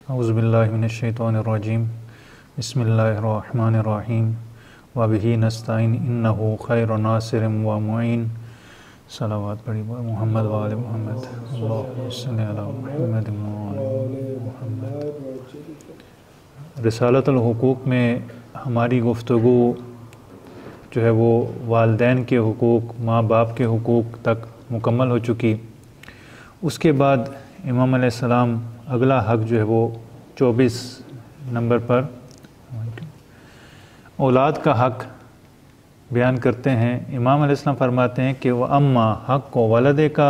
औज़ुबिल्लाहि मिनश्शैतानिर्रजीम बिस्मिल्लाहिर्रहमानिर्रहीम व बिही नस्तईन इन्नहु खैरु नासिरिन व मुईन। सलावत पढ़ी मोहम्मद व आले मोहम्मद अल्लाहुम्मा सल्लि अला मुहम्मद व आले मोहम्मद। रिसालतुल हुकूक में हमारी गुफ्तगू जो है वो वालिदैन के हुकूक, माँ बाप के हुकूक तक मुकम्मल हो चुकी। उसके बाद इमाम अलैहिस्सलाम अगला हक़ जो है वो 24 नंबर पर औलाद का हक़ बयान करते हैं। इमाम अलैहिस्सलाम फरमाते हैं कि वह अम्मा हक़्क़ु वलदिका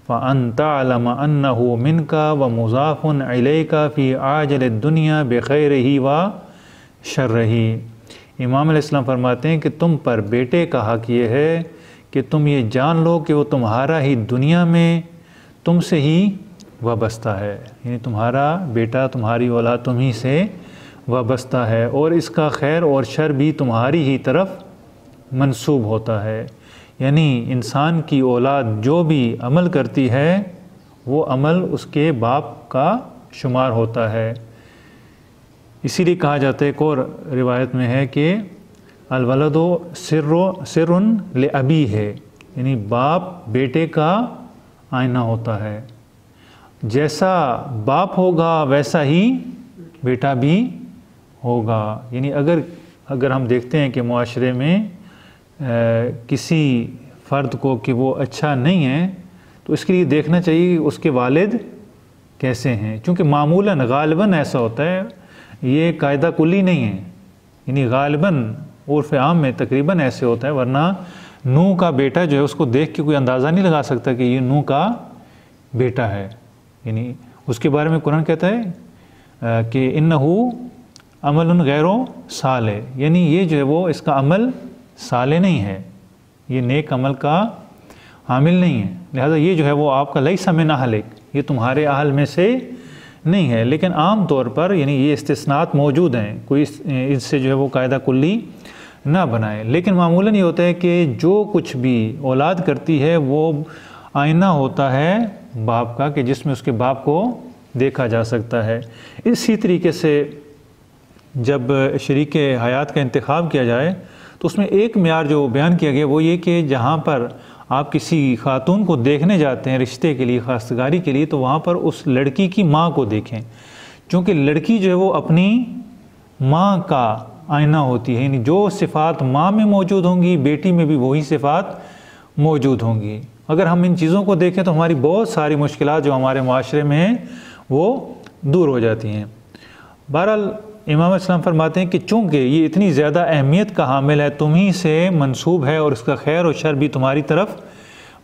व अन तअलम अन्नहु मिनका व मुज़ाफ़ुन इलैका फ़ी आजिल दुनिया बिखैरिही व शर्रिही। इमाम अलैहिस्सलाम फरमाते हैं कि तुम पर बेटे का हक़ ये है कि तुम ये जान लो कि वो तुम्हारा ही दुनिया में तुमसे ही वाबस्ता है, यानी तुम्हारा बेटा, तुम्हारी औलाद तुम ही से वाबस्ता है और इसका खैर और शर भी तुम्हारी ही तरफ मंसूब होता है। यानी इंसान की औलाद जो भी अमल करती है वो अमल उसके बाप का शुमार होता है। इसीलिए कहा जाता है, एक और रिवायत में है कि अलवलदो सिर्रुन ले अबी है, यानी बाप बेटे का आईना होता है। जैसा बाप होगा वैसा ही बेटा भी होगा। यानी अगर हम देखते हैं कि मुआशरे में किसी फ़र्द को कि वो अच्छा नहीं है तो इसके लिए देखना चाहिए कि उसके वालिद कैसे हैं, क्योंकि मामूलन गालिबन ऐसा होता है, ये कायदा कुल्ली नहीं है, यानी गालिबन उर्फ़ आम में तकरीबन ऐसे होता है। वरना नूह का बेटा जो है उसको देख के कोई अंदाज़ा नहीं लगा सकता कि ये नूह का बेटा है। यानी उसके बारे में कुरान कहता है कि इन्नहु अमलुन गैरो साले, यानी ये जो है वो इसका अमल साले नहीं है, ये नेक अमल का हामिल नहीं है। लिहाजा ये जो है वो आपका लैसा मिन अहलिक, ये तुम्हारे अहल में से नहीं है। लेकिन आम तौर पर यानी ये इस्तिस्नात मौजूद हैं, कोई इससे जो है वो कायदा कुल्ली ना बनाए। लेकिन मामूलन ये होता है कि जो कुछ भी औलाद करती है वो आईना होता है बाप का, कि जिसमें उसके बाप को देखा जा सकता है। इसी तरीके से जब शरीक हयात का इंतखाब किया जाए तो उसमें एक म्यार जो बयान किया गया वो ये कि जहाँ पर आप किसी खातून को देखने जाते हैं रिश्ते के लिए, खास्तगारी के लिए, तो वहाँ पर उस लड़की की माँ को देखें, क्योंकि लड़की जो है वो अपनी माँ का आईना होती है। यानी जो सिफ़ात माँ में मौजूद होंगी बेटी में भी वही सिफ़ात मौजूद होंगी। अगर हम इन चीज़ों को देखें तो हमारी बहुत सारी मुश्किलात जो हमारे माशरे में हैं वो दूर हो जाती हैं। बहरहाल इमाम इस्लाम फरमाते हैं कि चूँकि ये इतनी ज़्यादा अहमियत का हामिल है, तुम्ही से मंसूब है और इसका खैर और शर भी तुम्हारी तरफ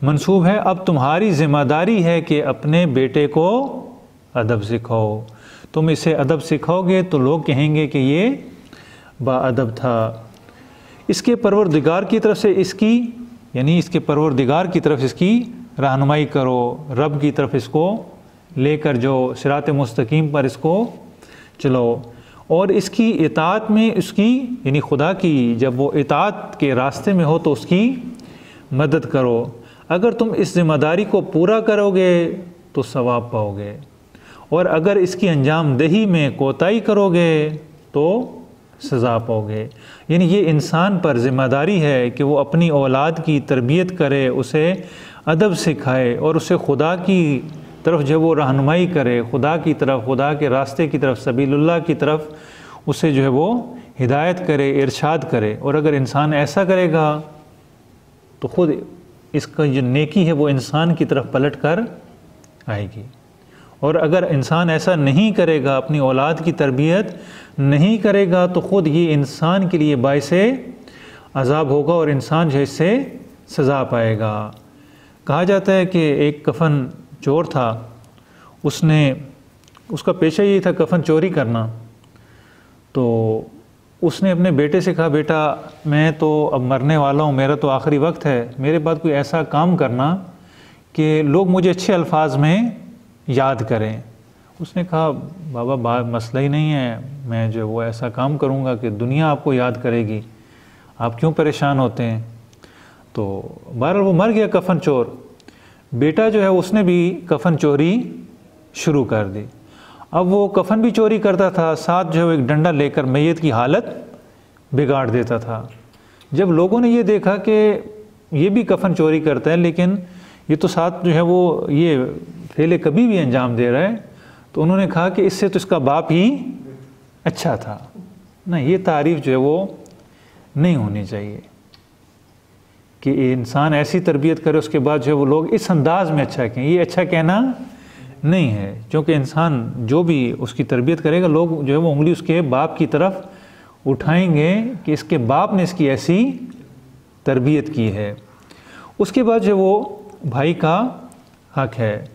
मंसूब है, अब तुम्हारी ज़िम्मेदारी है कि अपने बेटे को अदब सिखाओ। तुम इसे अदब सिखाओगे तो लोग कहेंगे कि ये बाअदब था। इसके परवरदिगार की तरफ से इसकी, यानी इसके परवरदिगार की तरफ इसकी रहनुमाई करो, रब की तरफ इसको लेकर जो सिरात मुस्तकीम पर इसको चलो और इसकी इताअत में उसकी, यानी खुदा की जब वो इताअत के रास्ते में हो तो उसकी मदद करो। अगर तुम इस ज़िम्मेदारी को पूरा करोगे तो सवाब पाओगे और अगर इसकी अंजाम दही में कोताही करोगे तो सज़ा पाओगे। यानी ये इंसान पर ज़िम्मेदारी है कि वो अपनी औलाद की तरबियत करे, उसे अदब सिखाए और उसे खुदा की तरफ जो वो रहनुमाई करे, खुदा की तरफ, खुदा के रास्ते की तरफ, सबीलुल्लाह की तरफ उसे जो है वो हिदायत करे, इरशाद करे। और अगर इंसान ऐसा करेगा तो ख़ुद इसका जो नेकी है वो इंसान की तरफ पलट कर आएगी। और अगर इंसान ऐसा नहीं करेगा, अपनी औलाद की तरबियत नहीं करेगा, तो ख़ुद ये इंसान के लिए बाइसे अज़ाब होगा और इंसान जो इससे सज़ा पाएगा। कहा जाता है कि एक कफन चोर था, उसका पेशा ये था कफन चोरी करना। तो उसने अपने बेटे से कहा, बेटा मैं तो अब मरने वाला हूँ, मेरा तो आखिरी वक्त है, मेरे बाद कोई ऐसा काम करना कि लोग मुझे अच्छे अल्फाज में याद करें। उसने कहा, बाबा मसला ही नहीं है, मैं जो वो ऐसा काम करूँगा कि दुनिया आपको याद करेगी, आप क्यों परेशान होते हैं। तो बहरहाल वो मर गया कफन चोर। बेटा जो है उसने भी कफन चोरी शुरू कर दी। अब वो कफन भी चोरी करता था, साथ जो है एक डंडा लेकर मैयत की हालत बिगाड़ देता था। जब लोगों ने ये देखा कि ये भी कफन चोरी करता है लेकिन ये तो साथ जो है वो ये फेले कभी भी अंजाम दे रहा है, तो उन्होंने कहा कि इससे तो इसका बाप ही अच्छा था ना। ये तारीफ़ जो है वो नहीं होनी चाहिए कि इंसान ऐसी तरबियत करे उसके बाद जो है वो लोग इस अंदाज में अच्छा कहें, ये अच्छा कहना नहीं है। क्योंकि इंसान जो भी उसकी तरबियत करेगा, लोग जो है वो उंगली उसके बाप की तरफ उठाएंगे कि इसके बाप ने इसकी ऐसी तरबियत की है। उसके बाद जो वो भाई का हक है,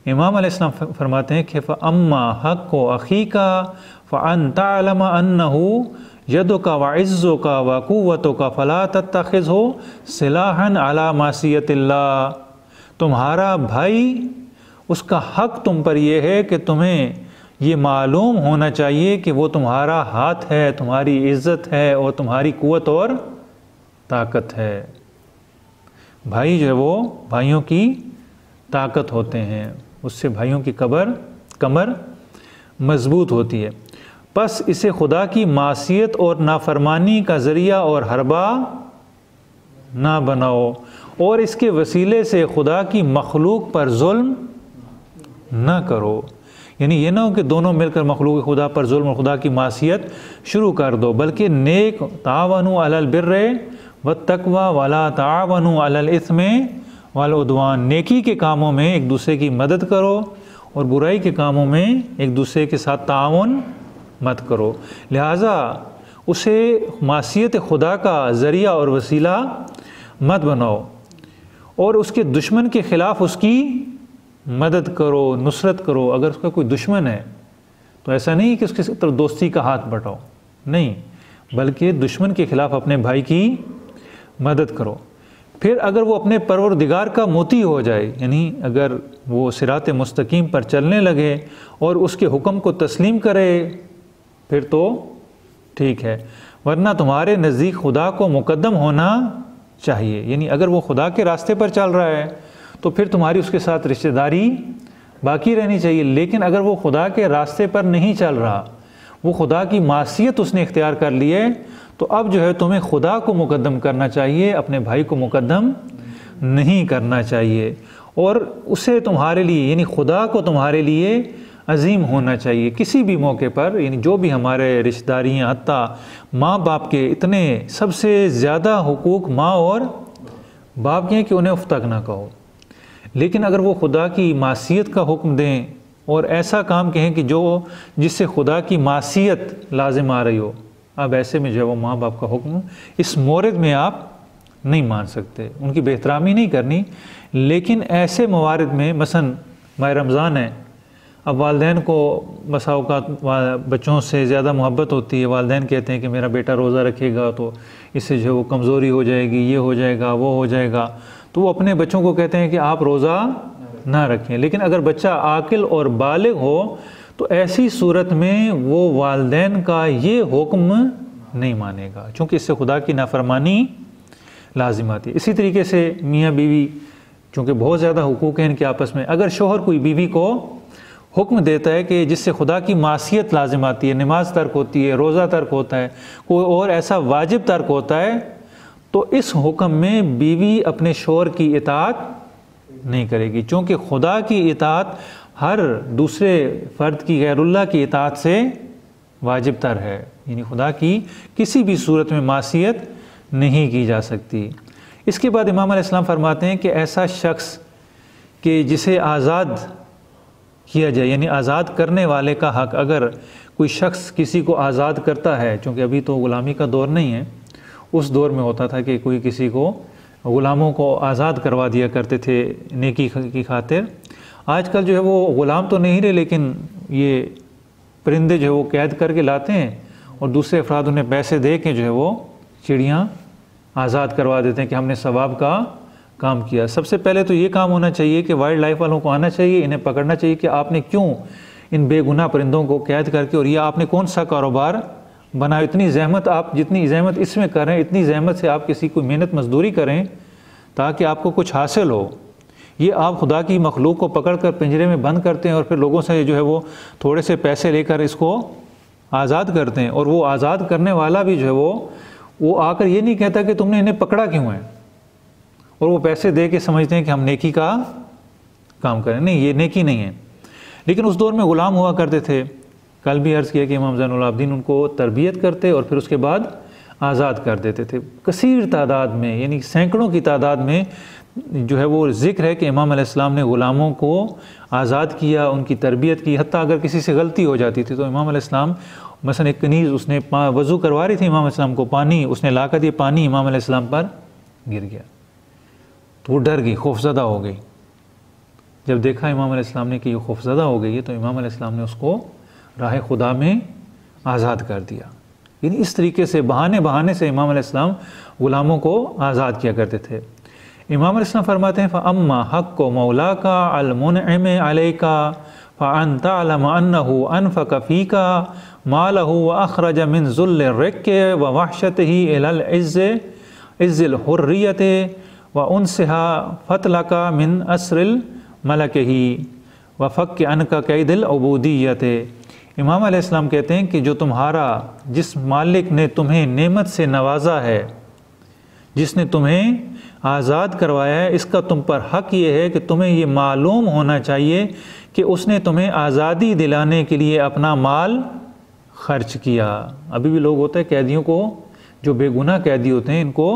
इमाम अलैहिस्सलाम फरमाते हैं कि फ़अम्मा हक़्क़ु अख़ीका फ़अन तअलम अन्नहु यदुका व इज़्ज़ुका व क़ुव्वतुका फ़ला तत्तख़िज़हु सिलाहन अला मासियतिल्लाह। तुम्हारा भाई, उसका हक़ तुम पर यह है कि तुम्हें ये मालूम होना चाहिए कि वो तुम्हारा हाथ है, तुम्हारी इज़्ज़त है और तुम्हारी क़ुव्वत और ताकत है। भाई जो है वो भाइयों की ताकत होते हैं, उससे भाइयों की कमर मजबूत होती है। बस इसे खुदा की मासियत और नाफरमानी का ज़रिया और हरबा ना बनाओ और इसके वसीले से खुदा की मखलूक पर जुल्म ना करो। यानी ये ना हो कि दोनों मिलकर मखलूक खुदा पर जुल्म और खुदा की मासियत शुरू कर दो, बल्कि नेक तावनु अलल बिर्रे व तकवा वला तावनु अलल इस्मे वल उद्वान, नेकी के कामों में एक दूसरे की मदद करो और बुराई के कामों में एक दूसरे के साथ ताउन मत करो। लिहाजा उसे मासियत खुदा का ज़रिया और वसीला मत बनाओ और उसके दुश्मन के ख़िलाफ़ उसकी मदद करो, नुसरत करो। अगर उसका कोई दुश्मन है तो ऐसा नहीं कि उसके तरफ दोस्ती का हाथ बटाओ, नहीं, बल्कि दुश्मन के ख़िलाफ़ अपने भाई की मदद करो। फिर अगर वो अपने परवरदिगार का मोती हो जाए, यानी अगर वो सिरात मुस्तकीम पर चलने लगे और उसके हुक्म को तस्लीम करे, फिर तो ठीक है, वरना तुम्हारे नज़दीक खुदा को मुकद्दम होना चाहिए। यानी अगर वो खुदा के रास्ते पर चल रहा है तो फिर तुम्हारी उसके साथ रिश्तेदारी बाकी रहनी चाहिए। लेकिन अगर वो खुदा के रास्ते पर नहीं चल रहा, वो खुदा की मासियत उसने इख्तियार कर ली है, तो अब जो है तुम्हें खुदा को मुकद्दम करना चाहिए, अपने भाई को मुकद्दम नहीं करना चाहिए। और उसे तुम्हारे लिए, यानी खुदा को तुम्हारे लिए अजीम होना चाहिए किसी भी मौके पर। यानी जो भी हमारे रिश्तेदारियाँ, हत्ता माँ बाप के इतने सबसे ज़्यादा हुकूक माँ और बाप के हैं कि उन्हें उफ तक ना कहो। लेकिन अगर वो खुदा की मासियत का हुक्म दें और ऐसा काम कहें कि जो जिससे खुदा की मासियत लाजिम आ रही हो, अब ऐसे में जो है वो माँ बाप का हुक्म इस मोरद में आप नहीं मान सकते, उनकी बेहतरामी नहीं करनी। लेकिन ऐसे मवारद में, मसलन माह रमज़ान है, अब वालिदैन को बसा औक़ात बच्चों से ज़्यादा मोहब्बत होती है। वालिदैन कहते हैं कि मेरा बेटा रोज़ा रखेगा तो इससे जो है वो कमज़ोरी हो जाएगी, ये हो जाएगा, वो हो जाएगा, तो वो अपने बच्चों को कहते हैं कि आप रोज़ा ना रखें। लेकिन अगर बच्चा आकिल और बालिग हो तो ऐसी सूरत में वो वालिदैन का ये हुक्म नहीं मानेगा, चूँकि इससे खुदा की नाफरमानी लाजिम आती है। इसी तरीके से मियाँ बीवी, चूँकि बहुत ज़्यादा हुकूक हैं इनके आपस में, अगर शोहर कोई बीवी को हुक्म देता है कि जिससे खुदा की मासियत लाजिम आती है, नमाज तर्क होती है, रोज़ा तर्क होता है, कोई और ऐसा वाजिब तर्क होता है, तो इस हुक्म में बीवी अपने शोहर की इताअत नहीं करेगी, क्योंकि खुदा की इताअत हर दूसरे फ़र्द की, गैरुल्लाह की इताअत से वाजिब तर है। यानी खुदा की किसी भी सूरत में मासियत नहीं की जा सकती। इसके बाद इमाम अलैहिस्सलाम फरमाते हैं कि ऐसा शख्स कि जिसे आज़ाद किया जाए, यानी आज़ाद करने वाले का हक़, अगर कोई शख्स किसी को आज़ाद करता है, चूँकि अभी तो ग़ुलामी का दौर नहीं है, उस दौर में होता था कि कोई किसी को, ग़ुलामों को आज़ाद करवा दिया करते थे नेकी की खातिर। आजकल जो है वो ग़ुलाम तो नहीं रहे, लेकिन ये परिंदे जो है वो कैद करके लाते हैं और दूसरे अफराद उन्हें पैसे दे के जो है वो चिड़ियाँ आज़ाद करवा देते हैं कि हमने सवाब का काम किया। सबसे पहले तो ये काम होना चाहिए कि वाइल्ड लाइफ वालों को आना चाहिए, इन्हें पकड़ना चाहिए कि आपने क्यों इन बेगुनाह परिंदों को कैद करके, और ये आपने कौन सा कारोबार बनाया, इतनी ज़हमत, आप जितनी ज़हमत इसमें करें, इतनी ज़हमत से आप किसी को मेहनत मजदूरी करें ताकि आपको कुछ हासिल हो। ये आप खुदा की मखलूक को पकड़ कर पिंजरे में बंद करते हैं और फिर लोगों से जो है वो थोड़े से पैसे लेकर इसको आज़ाद करते हैं, और वो आज़ाद करने वाला भी जो है वो आकर ये नहीं कहता कि तुमने इन्हें पकड़ा क्यों है, और वो पैसे दे के समझते हैं कि हम नेकी का काम करें। नहीं, ये नेकी नहीं है। लेकिन उस दौर में ग़ुलाम हुआ करते थे। कल भी अर्ज़ किया कि इमाम ज़ैनुल आबिदीन उनको तरबियत करते और फिर उसके बाद आज़ाद कर देते थे कसीर तादाद में, यानी सैकड़ों की तादाद में जो है वो ज़िक्र है कि इमाम अलैहिस्सलाम ने ग़ुलामों को आज़ाद किया, उनकी तरबियत की। हत्ता अगर किसी से गलती हो जाती थी तो इमाम अलैहिस्सलाम, मसलन एक कनीज़ उसने वज़ू करवा रही थी इमाम अलैहिस्सलाम को, पानी उसने ला कर दिया, पानी इमाम अलैहिस्सलाम पर गिर गया तो वो डर गई, खौफज़दा हो गई। जब देखा इमाम अलैहिस्सलाम ने कि ये खौफज़दा हो गई है तो इमाम अलैहिस्सलाम ने उसको राह खुदा में आज़ाद कर दिया। यानी इस तरीके से बहाने बहाने से इमाम अलैहिस्सलाम ग़ुलामों को आज़ाद किया करते थे। इमाम अलैहिस्सलाम फरमाते हैं फ़अम्मा हक़्क़ु मौलाका अल मुनइम अलैका फ़अन्त तअलम अन्नहु अनफ़क़ फ़ीका मालहु व अख़रज मिन ज़ुल्ल रिक्क़ि व वहशतिही इलल इज़्ज़िल हुर्रियति व उनसिहा फ़तलका मिन अस्रिल मलकिही व फ़क्क अनका कैदिल उबूदियति। इमाम अलैहिस्सलाम कहते हैं कि जो तुम्हारा, जिस मालिक ने तुम्हें नेमत से नवाजा है, जिसने तुम्हें आज़ाद करवाया है, इसका तुम पर हक़ ये है कि तुम्हें ये मालूम होना चाहिए कि उसने तुम्हें आज़ादी दिलाने के लिए अपना माल खर्च किया। अभी भी लोग होते हैं कैदियों को, जो बेगुनाह कैदी होते हैं, इनको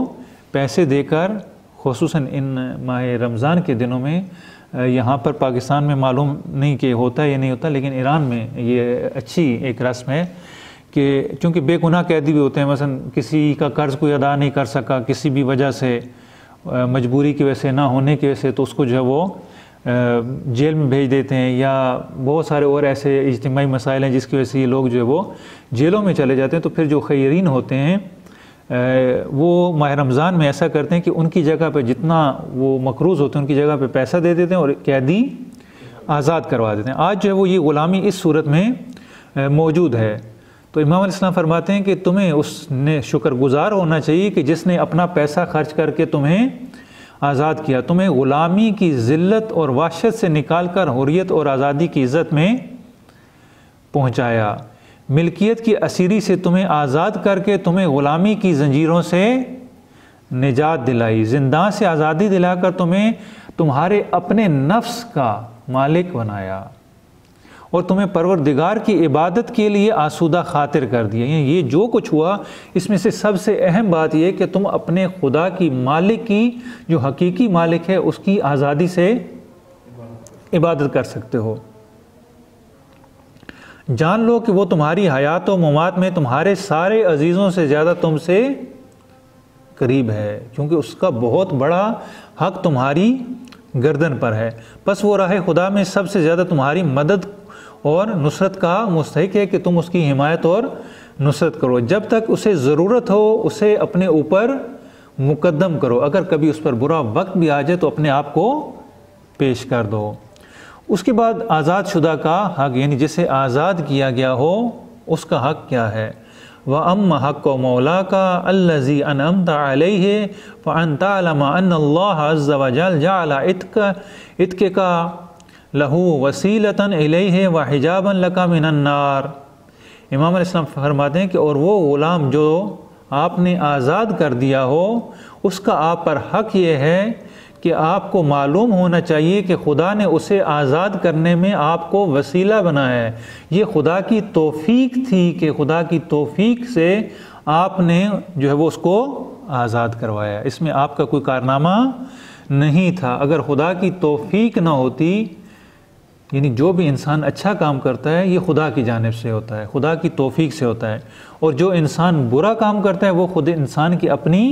पैसे देकर, ख़ुसूसन इन माह रमज़ान के दिनों में, यहाँ पर पाकिस्तान में मालूम नहीं कि होता है या नहीं होता, लेकिन ईरान में ये अच्छी एक रस्म है कि चूँकि बेगुनाह कैदी भी होते हैं, मसलन किसी का कर्ज़ कोई अदा नहीं कर सका किसी भी वजह से, मजबूरी की वजह से, ना होने की वजह से, तो उसको जो है वो जेल में भेज देते हैं, या बहुत सारे और ऐसे इज्तिमाई मसाइल हैं जिसकी वजह से ये लोग जो है वो जेलों में चले जाते हैं। तो फिर जो खैरीन होते हैं वो माह रमज़ान में ऐसा करते हैं कि उनकी जगह पे जितना वो मकरूज़ होते हैं उनकी जगह पे पैसा दे देते हैं और कैदी आज़ाद करवा देते हैं। आज जो है वो ये ग़ुलामी इस सूरत में मौजूद है। तो इमाम अलैहिस्सलाम फरमाते हैं कि तुम्हें उसने शुक्रगुज़ार होना चाहिए कि जिसने अपना पैसा खर्च करके तुम्हें आज़ाद किया, तुम्हें ग़ुलामी की ज़िल्लत और वहशत से निकाल कर हुर्रियत और आज़ादी की इज़्ज़त में पहुँचाया, मिल्कियत की असीरी से तुम्हें आज़ाद करके तुम्हें ग़ुलामी की ज़ंजीरों से निजात दिलाई, ज़िंदा से आज़ादी दिलाकर तुम्हें तुम्हारे अपने नफ्स का मालिक बनाया और तुम्हें परवरदिगार की इबादत के लिए आसूदा खातिर कर दिया। ये जो कुछ हुआ इसमें से सबसे अहम बात यह कि तुम अपने खुदा की मालिक की, जो हकीकी मालिक है, उसकी आज़ादी से इबादत कर सकते हो। जान लो कि वो तुम्हारी हयात व ममात में तुम्हारे सारे अजीज़ों से ज़्यादा तुमसे करीब है, क्योंकि उसका बहुत बड़ा हक़ तुम्हारी गर्दन पर है। बस वो राह खुदा में सबसे ज़्यादा तुम्हारी मदद और नुसरत का मुस्तहिक है कि तुम उसकी हिमायत और नुसरत करो। जब तक उसे ज़रूरत हो उसे अपने ऊपर मुकद्दम करो, अगर कभी उस पर बुरा वक्त भी आ जाए तो अपने आप को पेश कर दो। उसके बाद आज़ाद शुदा का हक़, यानी जिसे आज़ाद किया गया हो उसका हक़ क्या है। व अम्मा हक़्क़ु मौलाका अल्लज़ी अनअमता अलैहि फ़अन तअलम अन्नल्लाह अज़्ज़ व जल जअल इत्क़का लहू वसीलतन इलैहि व हिजाबन लका मिनन नार। इमाम अलैहिस्सलाम फरमाते हैं कि और वो ग़ुलाम जो आपने आज़ाद कर दिया हो उसका आप पर हक़ ये है कि आपको मालूम होना चाहिए कि खुदा ने उसे आज़ाद करने में आपको वसीला बनाया है। ये खुदा की तौफ़ीक थी कि खुदा की तौफ़ीक से आपने जो है वो उसको आज़ाद करवाया, इसमें आपका कोई कारनामा नहीं था। अगर खुदा की तौफ़ीक ना होती, यानी जो भी इंसान अच्छा काम करता है ये खुदा की जानिब से होता है, खुदा की तौफ़ीक से होता है, और जो इंसान बुरा काम करता है वो खुद इंसान की अपनी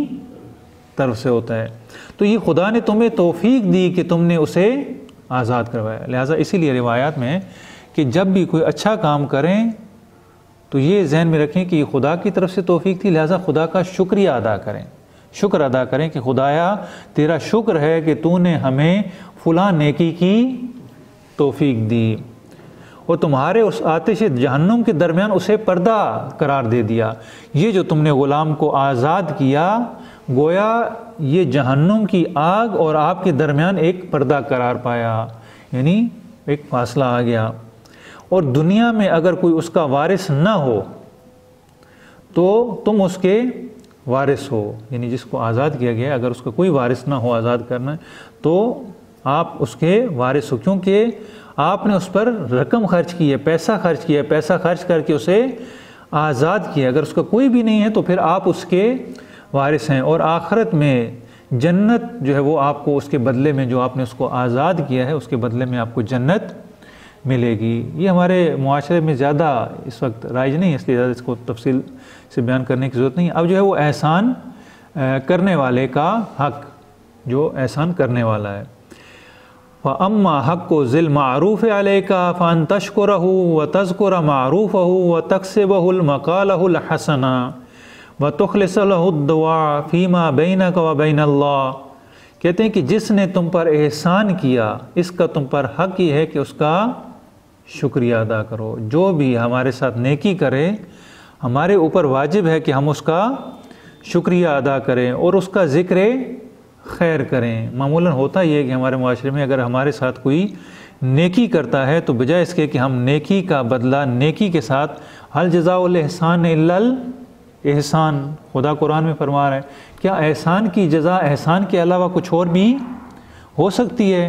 तरफ से होता है। तो ये खुदा ने तुम्हें तौफ़ीक दी कि तुमने उसे आज़ाद करवाया। लिहाजा इसीलिए रिवायात में कि जब भी कोई अच्छा काम करें तो ये जहन में रखें कि ये खुदा की तरफ से तौफ़ीक थी, लिहाजा खुदा का शुक्रिया अदा करें, शुक्र अदा करें कि खुदाया तेरा शुक्र है कि तूने हमें फ़लाँ नेकी की तौफ़ीक दी और तुम्हारे उस आतिश जहन्नुम के दरमियान उसे पर्दा करार दे दिया। ये जो तुमने ग़ुलाम को आज़ाद किया गोया ये जहन्नुम की आग और आपके दरमियान एक पर्दा करार पाया, यानी एक फासला आ गया। और दुनिया में अगर कोई उसका वारिस ना हो तो तुम उसके वारिस हो, यानी जिसको आज़ाद किया गया अगर उसका कोई वारिस ना हो आज़ाद करना तो आप उसके वारिस हो, क्योंकि आपने उस पर रकम खर्च की है, पैसा खर्च किया है, पैसा खर्च करके उसे आज़ाद किया। अगर उसका कोई भी नहीं है तो फिर आप उसके वारिस हैं। और आखिरत में जन्नत जो है वो आपको उसके बदले में, जो आपने उसको आज़ाद किया है उसके बदले में आपको जन्नत मिलेगी। ये हमारे मुआशरे में ज़्यादा इस वक्त राइज नहीं है, इसलिए ज़्यादा इसको तफसील से बयान करने की ज़रूरत नहीं है। अब जो है वो एहसान करने वाले का हक़, जो एहसान करने वाला है, फ़अम्मा हक़्क़ु ज़िल मारूफ़ अलैका फ़अन तशकुरहु व तज़कुर मारूफ़हु व तक्सिबहुल मक़ालहुल हसना व तुख़लिस लहु दुआ फ़ीमा बैनक व बैनल्लाह। कहते हैं कि जिसने तुम पर एहसान किया इसका तुम पर हक़ ये है कि उसका शुक्रिया अदा करो। जो भी हमारे साथ नेकी करे हमारे ऊपर वाजिब है कि हम उसका शुक्रिया अदा करें और उसका ज़िक्र खैर करें। मामूलन होता ये है कि हमारे माशरे में अगर हमारे साथ कोई नेकी करता है तो बजाय इसके कि हम नेकी का बदला नेकी के साथ, हल जज़ाउल एहसान इल्लल एहसान, खुदा कुरान में फरमा रहा है, क्या एहसान की जज़ा एहसान के अलावा कुछ और भी हो सकती है?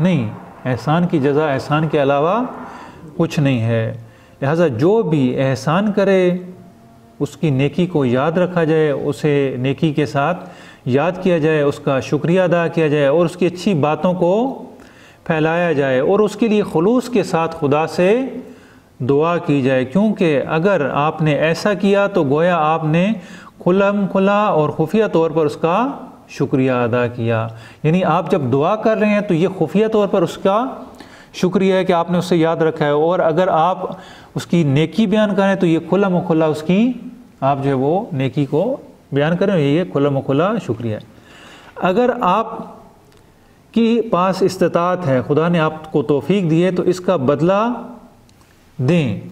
नहीं, एहसान की जज़ा एहसान के अलावा कुछ नहीं है। लिहाजा जो भी एहसान करे उसकी नेकी को याद रखा जाए, उसे नेकी के साथ याद किया जाए, उसका शुक्रिया अदा किया जाए और उसकी अच्छी बातों को फैलाया जाए और उसके लिए खुलूस के साथ खुदा से दुआ की जाए। क्योंकि अगर आपने ऐसा किया तो गोया आपने खुलम खुला और खुफिया तौर पर उसका शुक्रिया अदा किया। यानी आप जब दुआ कर रहे हैं तो ये खुफिया तौर पर उसका शुक्रिया है कि आपने उससे याद रखा है, और अगर आप उसकी नेकी बयान करें तो ये खुलम खुला उसकी आप जो है वो नेकी को बयान करें, ये खुलम खुला शुक्रिया है। अगर आप की पास इस्तिताअत है, खुदा ने आपको तौफीक दी है तो इसका बदला दें।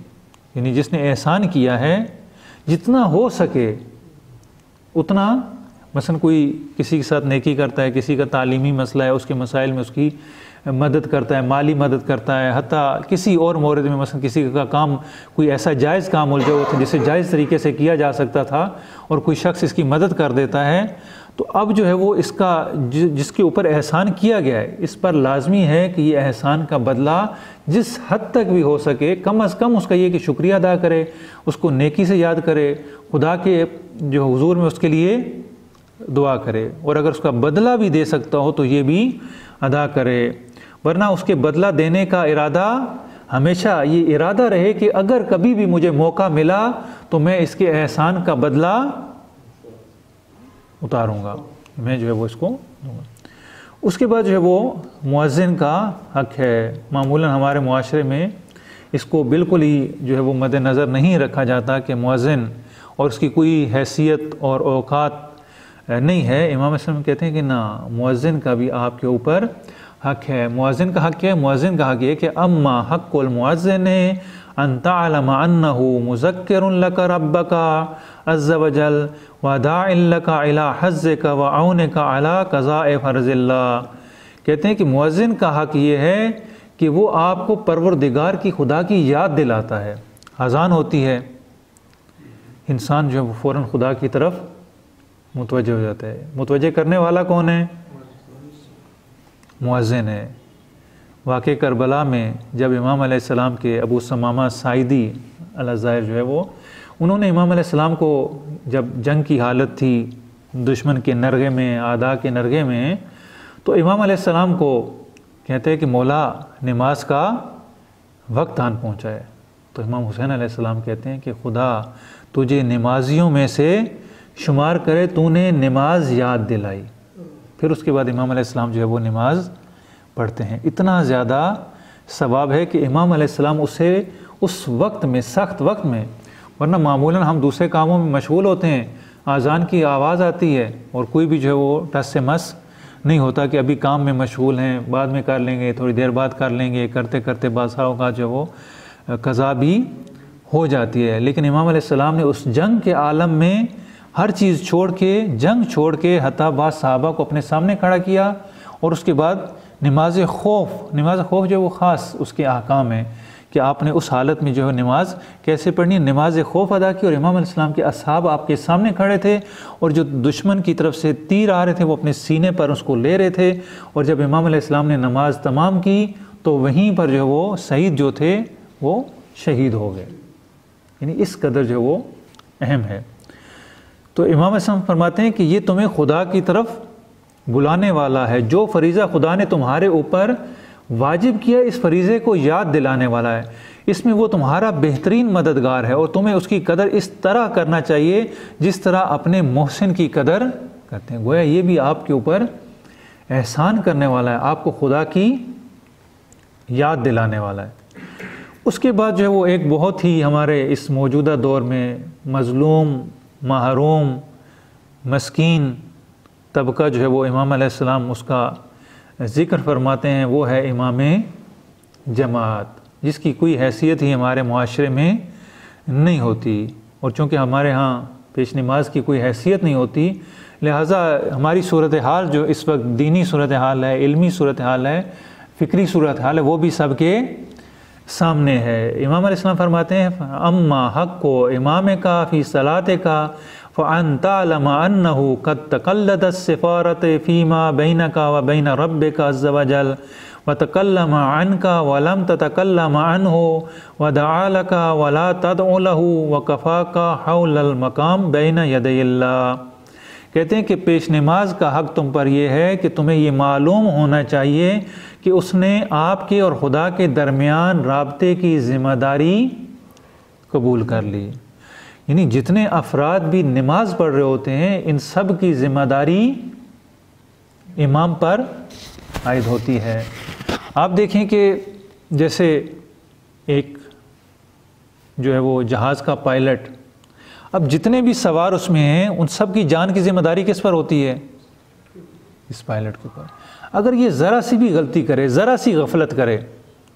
यानी जिसने एहसान किया है जितना हो सके उतना, मसलन कोई किसी के साथ नेकी करता है, किसी का तालीमी मसला है उसके मसाइल में उसकी मदद करता है, माली मदद करता है, हत्ता किसी और मोरद में मसलन किसी का काम कोई ऐसा जायज़ काम उलझा हुआ था जिसे जायज़ तरीके से किया जा सकता था और कोई शख्स इसकी मदद कर देता है, तो अब जो है वो इसका जिसके ऊपर एहसान किया गया है इस पर लाजमी है कि ये एहसान का बदला जिस हद तक भी हो सके कम अज़ कम उसका ये कि शुक्रिया अदा करे, उसको नेकी से याद करे, खुदा के जो हुजूर में उसके लिए दुआ करे, और अगर उसका बदला भी दे सकता हो तो ये भी अदा करे। वरना उसके बदला देने का इरादा हमेशा ये इरादा रहे कि अगर कभी भी मुझे मौका मिला तो मैं इसके एहसान का बदला उतारूंगा, मैं जो है वो इसको दूंगा। उसके बाद जो है वो मुअज्जिन का हक़ है। मामूलन हमारे मुआशरे में इसको बिल्कुल ही जो है वो मद्देनज़र नहीं रखा जाता कि मुअज्जिन और उसकी कोई हैसियत और औकात नहीं है। इमाम अस्लम कहते हैं कि ना, मुअज्जिन का भी आपके ऊपर हक़ है। मुअज्जिन का हक़ है, मुअज्जिन का हक़ है कि अम्मा हक़्क़ुल मुअज्जिन अन तअलम अन्नहु मुज़क्किरुन लक रब्बका अज़्ज़ व जल व दाइल लका इला हज़्ज़िका व औनिका अला क़ज़ाए फ़र्ज़िल्लाह। कहते हैं कि मुअज्जिन का हक़ ये है कि वो आपको परवरदिगार की खुदा की याद दिलाता है। अज़ान होती है, इंसान जो है वो फ़ौरन खुदा की तरफ मुतवज्जे हो जाता है। मुतवज्जे करने वाला कौन है? मुअज्जिन है। वाक़े करबला में जब इमाम अलैहिस्सलाम के अबू समामा साइदी अल-ज़ाहिर जो है वो, उन्होंने इमाम अलैहिस्सलाम को जब जंग की हालत थी दुश्मन के नरगे में, आदा के नरगे में, तो इमाम अलैहिस्सलाम को कहते हैं कि मौला नमाज का वक्त आन पहुँचा है। तो इमाम हुसैन अलैहिस्सलाम कहते हैं कि खुदा तुझे नमाजियों में से शुमार करे, तूने नमाज याद दिलाई। फिर उसके बाद इमाम अलैहिस्सलाम जो है वो नमाज पढ़ते हैं। इतना ज़्यादा सवाब है कि इमाम अलैहिस्सलाम उसे उस वक्त में, सख्त वक्त में, वरना मामूलन हम दूसरे कामों में मशगूल होते हैं, आज़ान की आवाज़ आती है और कोई भी जो है वो टस से मस नहीं होता कि अभी काम में मशगूल हैं, बाद में कर लेंगे, थोड़ी देर बाद कर लेंगे, करते करते बादशाहों का जो वो कज़ा भी हो जाती है। लेकिन इमाम अलैहिस्सलाम ने उस जंग के आलम में हर चीज़ छोड़ के, जंग छोड़ के हत्ता बाद सहाबा को अपने सामने खड़ा किया। और उसके बाद नमाज खौफ जो वो ख़ास उसके अहकाम है कि आपने उस हालत में जो है नमाज कैसे पढ़नी है, नमाज खौफ अदा की। और इमाम अलैहिस्सलाम के असहाब आपके सामने खड़े थे और जो दुश्मन की तरफ से तीर आ रहे थे वो अपने सीने पर उसको ले रहे थे। और जब इमाम अलैहिस्सलाम ने नमाज तमाम की तो वहीं पर जो वो शहीद जो थे वो शहीद हो गए। यानी इस कदर जो वो अहम है। तो इमाम अलैहिस्सलाम फरमाते हैं कि ये तुम्हें खुदा की तरफ बुलाने वाला है, जो फरीज़ा खुदा ने तुम्हारे ऊपर वाजिब किया इस फरीज़े को याद दिलाने वाला है। इसमें वो तुम्हारा बेहतरीन मददगार है और तुम्हें उसकी कदर इस तरह करना चाहिए जिस तरह अपने मोहसिन की कदर करते हैं। गोया ये भी आपके ऊपर एहसान करने वाला है, आपको खुदा की याद दिलाने वाला है। उसके बाद जो है वो एक बहुत ही हमारे इस मौजूदा दौर में मज़लूम, महरूम, मस्कीन तबका जो है वो इमाम अलैहिस्सलाम उसका ज़िक्र फरमाते हैं, वो है इमाम जमात, जिसकी कोई हैसियत ही हमारे मुआशरे में नहीं होती। और चूँकि हमारे यहाँ पेश नमाज की कोई हैसियत नहीं होती, लिहाजा हमारी सूरत हाल जो इस वक्त दीनी सूरत हाल है, इल्मी सूरत हाल है, फ़िक्री सूरत हाल है, वो भी सबके सामने है। इमाम अलैहिस्सलाम फरमाते हैं अम्मा हक़्क़ु इमाम का फ़ी सलाते का फ़अन तअलम अन्नहु क़द तक़ल्लदत सिफ़ारत फ़ीमा बैनका व बैन रब्बिका अज़्ज़ व जल व तकल्लम अन्का व लम ततकल्लम अन्हु व दअा लका व ला तदउ लहु व कफ़ाका हौलल मक़ाम बैन यदैल्लाह। कहते हैं कि पेश नमाज का हक़ तुम पर यह है कि तुम्हें ये मालूम होना चाहिए कि उसने आपके और खुदा के दरमियान राब्ते की ज़िम्मेदारी कबूल कर ली। यानी जितने अफराद भी नमाज पढ़ रहे होते हैं इन सब की ज़िम्मेदारी इमाम पर आयद होती है। आप देखें कि जैसे एक जो है वो जहाज़ का पायलट, अब जितने भी सवार उसमें हैं उन सब की जान की ज़िम्मेदारी किस पर होती है? इस पायलट के ऊपर। अगर ये ज़रा सी भी गलती करे, ज़रा सी गफलत करे,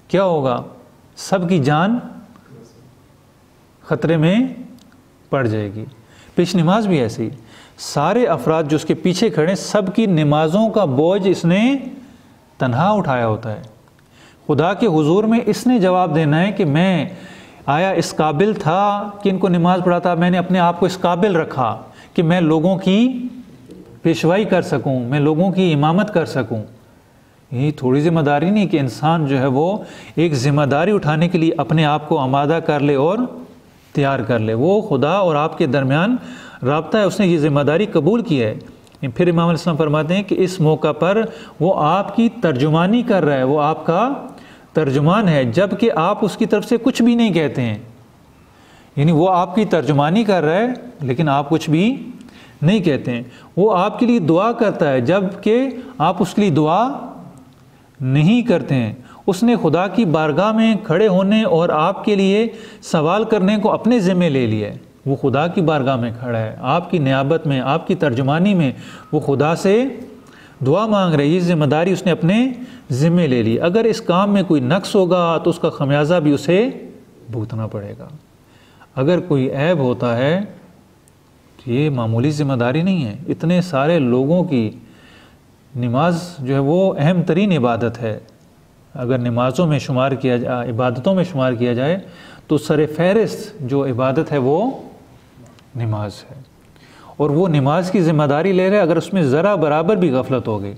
क्या होगा? सब की जान ख़तरे में पड़ जाएगी। पेश नमाज भी ऐसी, सारे अफराद जो उसके पीछे खड़े सब की नमाज़ों का बोझ इसने तन्हा उठाया होता है। खुदा के हुजूर में इसने जवाब देना है कि मैं आया इस काबिल था कि इनको नमाज़ पढ़ाता, मैंने अपने आप को इस काबिल रखा कि मैं लोगों की पेशवाई कर सकूं, मैं लोगों की इमामत कर सकूं। ये थोड़ी ज़िम्मेदारी नहीं कि इंसान जो है वो एक ज़िम्मेदारी उठाने के लिए अपने आप को आमादा कर ले और तैयार कर ले। वो खुदा और आपके दरमियान राब्ता है, उसने ये ज़िम्मेदारी कबूल की है। फिर इमाम अलैहिस्सलाम फरमाते हैं कि इस मौका पर वो आपकी तर्जुमानी कर रहा है, वो आपका तर्जुमान है, जबकि आप उसकी तरफ से कुछ भी नहीं कहते हैं। यानी वो आपकी तर्जुमानी कर रहा है लेकिन आप कुछ भी नहीं कहते हैं। वो आपके लिए दुआ करता है जबकि आप उसके लिए दुआ नहीं करते हैं। उसने खुदा की बारगाह में खड़े होने और आपके लिए सवाल करने को अपने ज़िम्मे ले लिया है। वो खुदा की बारगाह में खड़ा है, आपकी नियाबत में, आपकी तर्जुमानी में वो खुदा से दुआ मांग रहे। ये ज़िम्मेदारी उसने अपने ज़िम्मे ले ली। अगर इस काम में कोई नक्स होगा तो उसका खमियाजा भी उसे भुगतना पड़ेगा। अगर कोई ऐब होता है तो ये मामूली ज़िम्मेदारी नहीं है। इतने सारे लोगों की नमाज जो है वो अहम तरीन इबादत है। अगर नमाज़ों में शुमार किया जाए, इबादतों में शुमार किया जाए तो सर फहरिस्त जो इबादत है वो नमाज है। और वो नमाज की ज़िम्मेदारी ले रहे हैं। अगर उसमें ज़रा बराबर भी गफलत हो गई,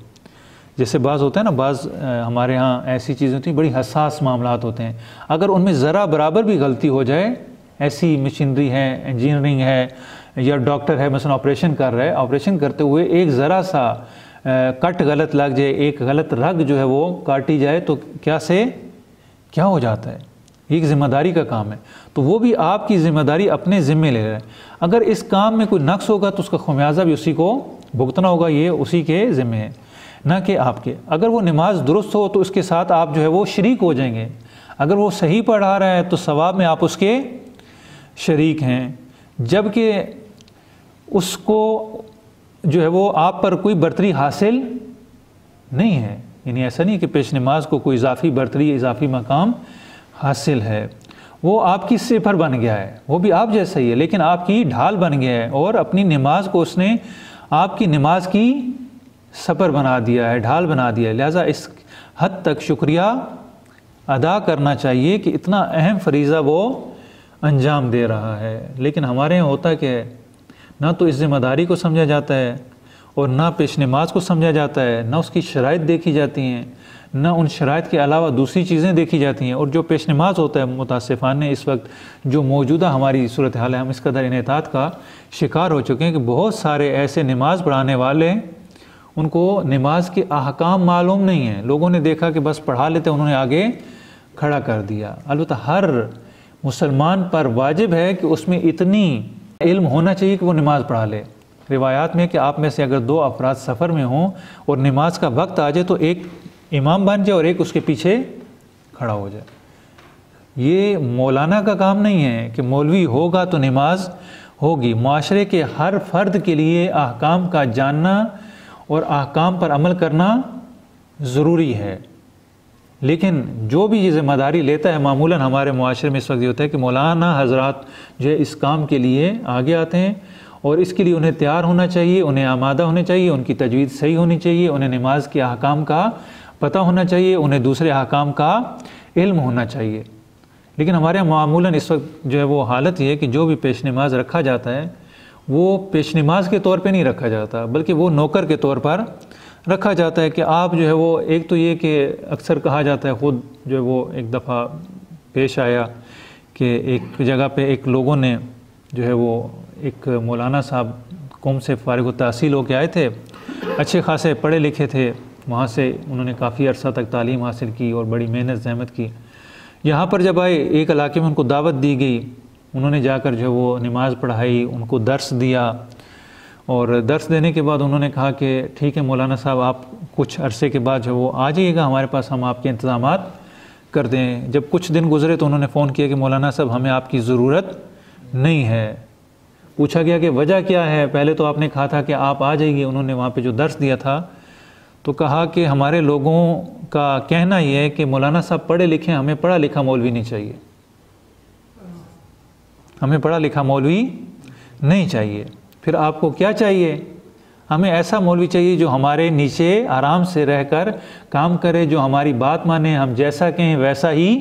जैसे बाज़ होता है ना, बाज़ हमारे यहाँ ऐसी चीज़ें होती हैं, बड़ी हसास मामलात होते हैं, अगर उनमें ज़रा बराबर भी गलती हो जाए, ऐसी मशीनरी है, इंजीनियरिंग है या डॉक्टर है, मसलन ऑपरेशन कर रहा है, ऑपरेशन करते हुए एक ज़रा सा कट गलत लग जाए, एक गलत रग जो है वो काटी जाए तो क्या हो जाता है? एक ज़िम्मेदारी का काम है। तो वो भी आपकी ज़िम्मेदारी अपने ज़िम्मे ले रहा है। अगर इस काम में कोई नक्स होगा तो उसका खमियाजा भी उसी को भुगतना होगा, ये उसी के ज़िम्मे है, ना कि आपके। अगर वो नमाज दुरुस्त हो तो उसके साथ आप जो है वो शरीक हो जाएंगे। अगर वो सही पढ़ा रहा है तो सवाब में आप उसके शरीक हैं, जबकि उसको जो है वो आप पर कोई बर्तरी हासिल नहीं है। यानी ऐसा नहीं कि पेश नमाज को कोई इजाफ़ी बर्तरी, इजाफ़ी मकाम हासिल है। वो आपकी सिफर बन गया है, वो भी आप जैसा ही है लेकिन आपकी ढाल बन गया है, और अपनी नमाज को उसने आपकी नमाज की सफ़र बना दिया है, ढाल बना दिया है। लिहाजा इस हद तक शुक्रिया अदा करना चाहिए कि इतना अहम फरीज़ा वो अंजाम दे रहा है। लेकिन हमारे यहाँ होता क्या है, ना तो इस ज़िम्मेदारी को समझा जाता है और ना पेश नमाज को समझा जाता है, ना उसकी शराइत देखी जाती हैं, ना उन शराइत के अलावा दूसरी चीज़ें देखी जाती हैं। और जो पेश नमाज होता है, मुतासिफ़ान इस वक्त जो मौजूदा हमारी सूरत हाल है, हम इस कदर इनेतात का शिकार हो चुके हैं कि बहुत सारे ऐसे नमाज पढ़ाने वाले, उनको नमाज के अहकाम मालूम नहीं है। लोगों ने देखा कि बस पढ़ा लेते, उन्होंने आगे खड़ा कर दिया। अलबत्ता हर मुसलमान पर वाजिब है कि उसमें इतनी इल्म होना चाहिए कि वो नमाज़ पढ़ा ले। रिवायात में कि आप में से अगर 2 अफराद सफ़र में हों और नमाज का वक्त आ जाए तो एक इमाम बन जाए और एक उसके पीछे खड़ा हो जाए। ये मौलाना का काम नहीं है कि मौलवी होगा तो नमाज होगी। माशरे के हर फ़र्द के लिए अहकाम का जानना और अहकाम पर अमल करना ज़रूरी है। लेकिन जो भी ये ज़िम्मेदारी लेता है, मामूलन हमारे मुआशरे में इस वक्त ये होता है कि मौलाना हज़रात जो है इस काम के लिए आगे आते हैं और इसके लिए उन्हें तैयार होना चाहिए, उन्हें आमादा होने चाहिए, उनकी तजवीज़ सही होनी चाहिए, उन्हें नमाज के अहकाम का पता होना चाहिए, उन्हें दूसरे अहकाम का इल्म होना चाहिए। लेकिन हमारे यहाँ मामूलन इस वक्त जो है वो हालत ये है कि जो भी पेश नमाज रखा जाता है वो पेश नमाज के तौर पे नहीं रखा जाता, बल्कि वो नौकर के तौर पर रखा जाता है कि आप जो है वो, एक तो ये कि अक्सर कहा जाता है, ख़ुद जो है वो एक दफ़ा पेश आया कि एक जगह पे एक लोगों ने जो है वो एक मौलाना साहब कौम से फ़ारिग तहसील होके आए थे, अच्छे खासे पढ़े लिखे थे, वहाँ से उन्होंने काफ़ी अरसा तक तालीम हासिल की और बड़ी मेहनत ज़हमत की। यहाँ पर जब आए एक इलाके में उनको दावत दी गई, उन्होंने जाकर जो है वो नमाज़ पढ़ाई, उनको दर्स दिया और दर्स देने के बाद उन्होंने कहा कि ठीक है मौलाना साहब, आप कुछ अरसे के बाद जो वो आ जाइएगा हमारे पास, हम आपके इंतज़ामात कर दें। जब कुछ दिन गुज़रे तो उन्होंने फ़ोन किया कि मौलाना साहब हमें आपकी ज़रूरत नहीं है। पूछा गया कि वजह क्या है, पहले तो आपने कहा था कि आप आ जाइए। उन्होंने वहाँ पे जो दर्स दिया था तो कहा कि हमारे लोगों का कहना यह है कि मौलाना साहब पढ़े लिखे, हमें पढ़ा लिखा मौलवी नहीं चाहिए, हमें पढ़ा लिखा मौलवी नहीं चाहिए। फिर आपको क्या चाहिए? हमें ऐसा मौलवी चाहिए जो हमारे नीचे आराम से रहकर काम करे, जो हमारी बात माने, हम जैसा कहें वैसा ही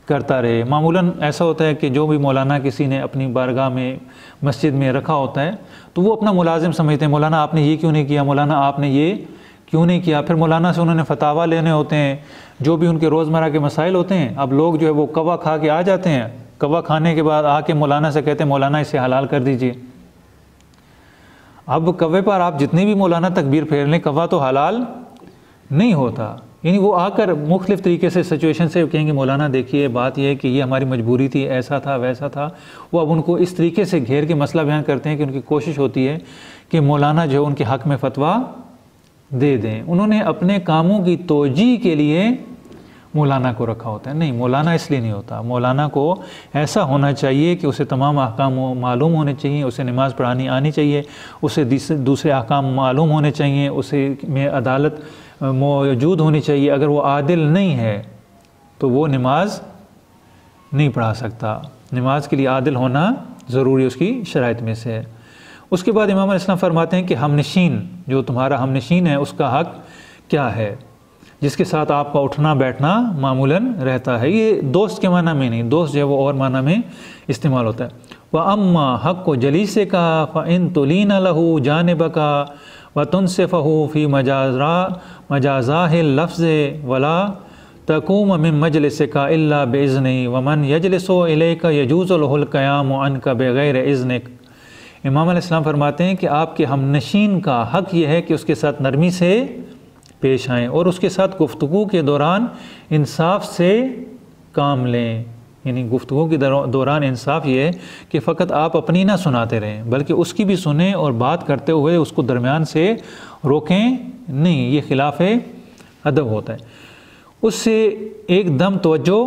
करता रहे। मामूलन ऐसा होता है कि जो भी मौलाना किसी ने अपनी बारगाह में मस्जिद में रखा होता है तो वो अपना मुलाजिम समझते हैं, मौलाना आपने ये क्यों नहीं किया, मौलाना आपने ये क्यों नहीं किया। फिर मौलाना से उन्होंने फतावा लेने होते हैं, जो भी उनके रोज़मर्रा के मसाइल होते हैं। अब लोग जो है वो कवा खा के आ जाते हैं, कवा खाने के बाद आके मौलाना से कहते हैं मौलाना इसे हलाल कर दीजिए। अब कवे पर आप जितनी भी मौलाना तकबीर फेर लें, कवा तो हलाल नहीं होता। यानी वो आकर मुख्तलिफ़ तरीके से सिचुएशन से कहेंगे मौलाना देखिए बात यह है कि ये हमारी मजबूरी थी, ऐसा था वैसा था। वो अब उनको इस तरीके से घेर के मसला बयान करते हैं कि उनकी कोशिश होती है कि मौलाना जो है उनके हक़ में फ़तवा दे दें। उन्होंने अपने कामों की तोजी के लिए मौलाना को रखा होता है। नहीं, मौलाना इसलिए नहीं होता। मौलाना को ऐसा होना चाहिए कि उसे तमाम अहकाम मालूम होने चाहिए, उसे नमाज़ पढ़ानी आनी चाहिए, उसे दूसरे अहकाम मालूम होने चाहिए, उसे में अदालत मौजूद होनी चाहिए। अगर वो आदिल नहीं है तो वो नमाज नहीं पढ़ा सकता। नमाज के लिए आदिल होना ज़रूरी, उसकी शराइत में से है। उसके बाद इमाम अलैहिस्सलाम फरमाते हैं कि हमनशीन, जो तुम्हारा हमनशीन है उसका हक़ क्या है, जिसके साथ आपका उठना बैठना मामूलन रहता है। ये दोस्त के माना में नहीं, दोस्त जो है वो और माना में इस्तेमाल होता है। व अम्मा हक़्क़ु जलीसे का फ़इन तुलीना लहू जानिबका व तुनसिफ़हू फ़ी मजाज़ाहिल लफ्ज़ वला तकूम मिन मजलिसिका इल्ला बिइज़्निही व मन यजलिसु इलैका यजूज़ु लहुल क़यामु अन्का बिग़ैर इज़्निक। इमाम अलैहिस्सलाम फरमाते हैं कि आपके हमनशीन का हक़ यह है कि उसके साथ नरमी से पेश आएँ और उसके साथ गुफ्तगू के दौरान इंसाफ से काम लें। यानी गुफ्तगू के दौरान इंसाफ ये है कि फ़कत आप अपनी ना सुनाते रहें, बल्कि उसकी भी सुने और बात करते हुए उसको दरमियान से रोकें नहीं। ये खिलाफ़ अदब होता है। उससे एकदम तवज्जो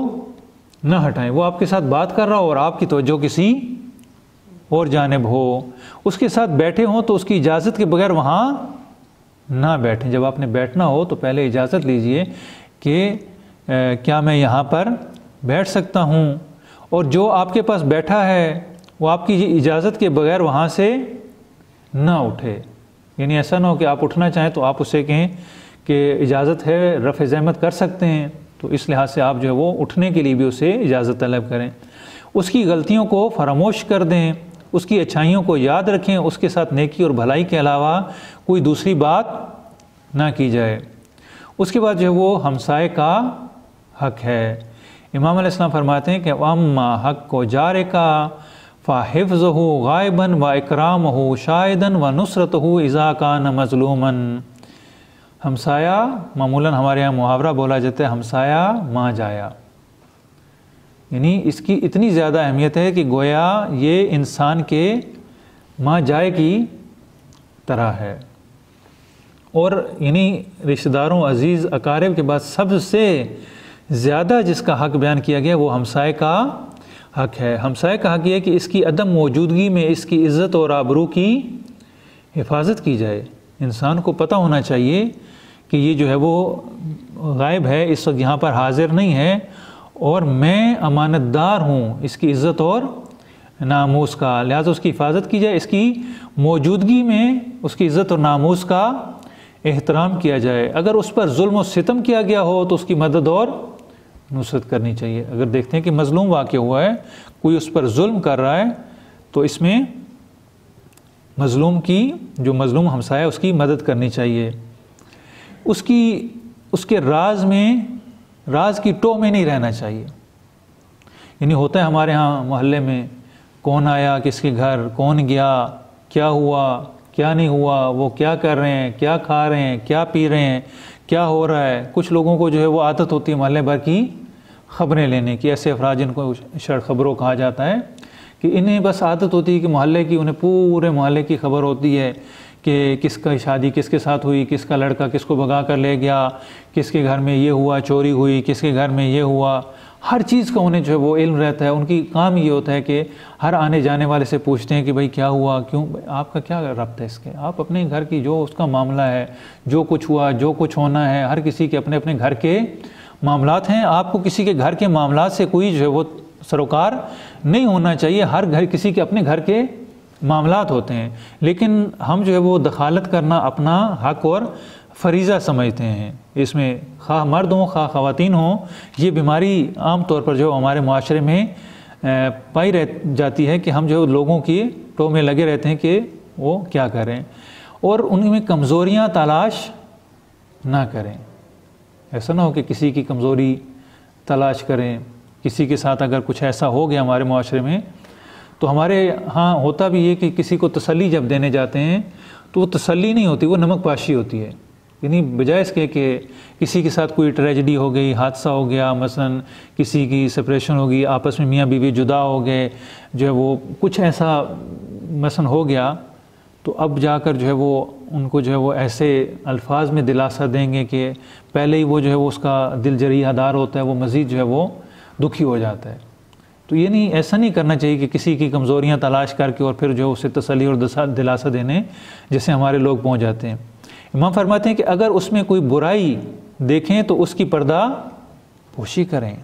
न हटाएं। वो आपके साथ बात कर रहा हो और आपकी तवज्जो किसी और जानिब हो, उसके साथ बैठे हों तो उसकी इजाज़त के बगैर वहाँ ना बैठें। जब आपने बैठना हो तो पहले इजाज़त लीजिए कि क्या मैं यहाँ पर बैठ सकता हूँ, और जो आपके पास बैठा है वो आपकी इजाज़त के बगैर वहाँ से ना उठे। यानी ऐसा ना हो कि आप उठना चाहें तो आप उससे कहें कि इजाज़त है, रफ़ ज़हमत कर सकते हैं, तो इस लिहाज से आप जो है वो उठने के लिए भी उसे इजाज़त तलब करें। उसकी गलतियों को फरामोश कर दें, उसकी अच्छाइयों को याद रखें, उसके साथ नेकी और भलाई के अलावा कोई दूसरी बात ना की जाए। उसके बाद जो है वो हमसाए का हक़ है। इमाम अलैहिस्सलाम फरमाते हैं कि अम्मा हक़ को जारे का फ़ाहिफ़्ज़हु गायबन व इकरामहु शाहिदन व नुसरतहु इज़ा कान मज़लूमन। हमसाया मामूलन हमारे यहाँ मुहावरा बोला जाता है, हमसाया माँ जाया, यानी इसकी इतनी ज़्यादा अहमियत है कि गोया ये इंसान के माँ जाए की तरह है। और यानी रिश्तेदारों, अज़ीज़, अकारिब के बाद सबसे ज़्यादा जिसका हक़ बयान किया गया वो हमसाए का हक़ है। हमसाए का हक़ ये है कि इसकी अदम मौजूदगी में इसकी इज़्ज़त और आबरू की हिफाजत की जाए। इंसान को पता होना चाहिए कि ये जो है वो गायब है, इस वक्त यहाँ पर हाज़िर नहीं है, और मैं अमानतदार हूँ इसकी इज़्ज़त और नामूस का, लिहाजा उसकी हिफाजत की जाए। इसकी मौजूदगी में उसकी इज़्ज़त और नामूस का एहतराम किया जाए। अगर उस पर जुल्म और सितम किया गया हो तो उसकी मदद और नुसरत करनी चाहिए। अगर देखते हैं कि मज़लूम वाक़ हुआ है, कोई उस पर जुल्म कर रहा है, तो इसमें मज़लूम की, जो मज़लूम हमसाया है, उसकी मदद करनी चाहिए। उसके राज की टो में नहीं रहना चाहिए। यानी होता है हमारे यहाँ मोहल्ले में, कौन आया किसके घर, कौन गया, क्या हुआ क्या नहीं हुआ, वो क्या कर रहे हैं, क्या खा रहे हैं, क्या पी रहे हैं, क्या हो रहा है। कुछ लोगों को जो है वो आदत होती है मोहल्ले भर की ख़बरें लेने की। ऐसे अफराद जिनको शर ख़बरों कहा जाता है कि इन्हें बस आदत होती है कि मोहल्ले की, उन्हें पूरे मोहल्ले की खबर होती है कि किसका शादी किसके साथ हुई, किसका लड़का किसको भगा कर ले गया, किसके घर में ये हुआ, चोरी हुई, किसके घर में ये हुआ। हर चीज़ का उन्हें जो है वो इल्म रहता है। उनकी काम ये होता है कि हर आने जाने वाले से पूछते हैं कि भाई क्या हुआ, क्यों, आपका क्या रब्त है इसके, आप अपने घर की जो उसका मामला है, जो कुछ हुआ, जो कुछ होना है, हर किसी के अपने अपने घर के मामलात हैं। आपको किसी के घर के मामलात से कोई जो है वो सरोकार नहीं होना चाहिए। हर घर किसी के अपने घर के मामलात होते हैं, लेकिन हम जो है वो दखालत करना अपना हक़ और फ़रीज़ा समझते हैं। इसमें खा मर्द हों खा ख़वातीन हों, ये बीमारी आम तौर पर जो हमारे माशरे में पाई रह जाती है कि हम जो लोगों की टो में लगे रहते हैं कि वो क्या करें, और उनमें कमज़ोरियाँ तलाश ना करें। ऐसा ना हो कि किसी की कमज़ोरी तलाश करें। किसी के साथ अगर कुछ ऐसा हो गया हमारे माशरे में, तो हमारे यहाँ होता भी है कि किसी को तसल्ली जब देने जाते हैं तो वो तसल्ली नहीं होती, वो नमक पाशी होती है। यानी बजाय इसके कि किसी के साथ कोई ट्रेजेडी हो गई, हादसा हो गया, मसलन किसी की सेपरेशन हो गई, आपस में मियाँ बीवी जुदा हो गए, जो है वो कुछ ऐसा मसलन हो गया, तो अब जाकर जो है वो उनको जो है वो ऐसे अल्फाज में दिलासा देंगे कि पहले ही वो जो है वो उसका दिल जरीहादार होता है, वो मज़ीद जो है वो दुखी हो जाता है। तो ये नहीं, ऐसा नहीं करना चाहिए कि किसी की कमज़ोरियाँ तलाश करके और फिर जो उसे तसल्ली और दिलासा देने जैसे हमारे लोग पहुँच जाते हैं। इमाम फरमाते हैं कि अगर उसमें कोई बुराई देखें तो उसकी पर्दा पोशी करें।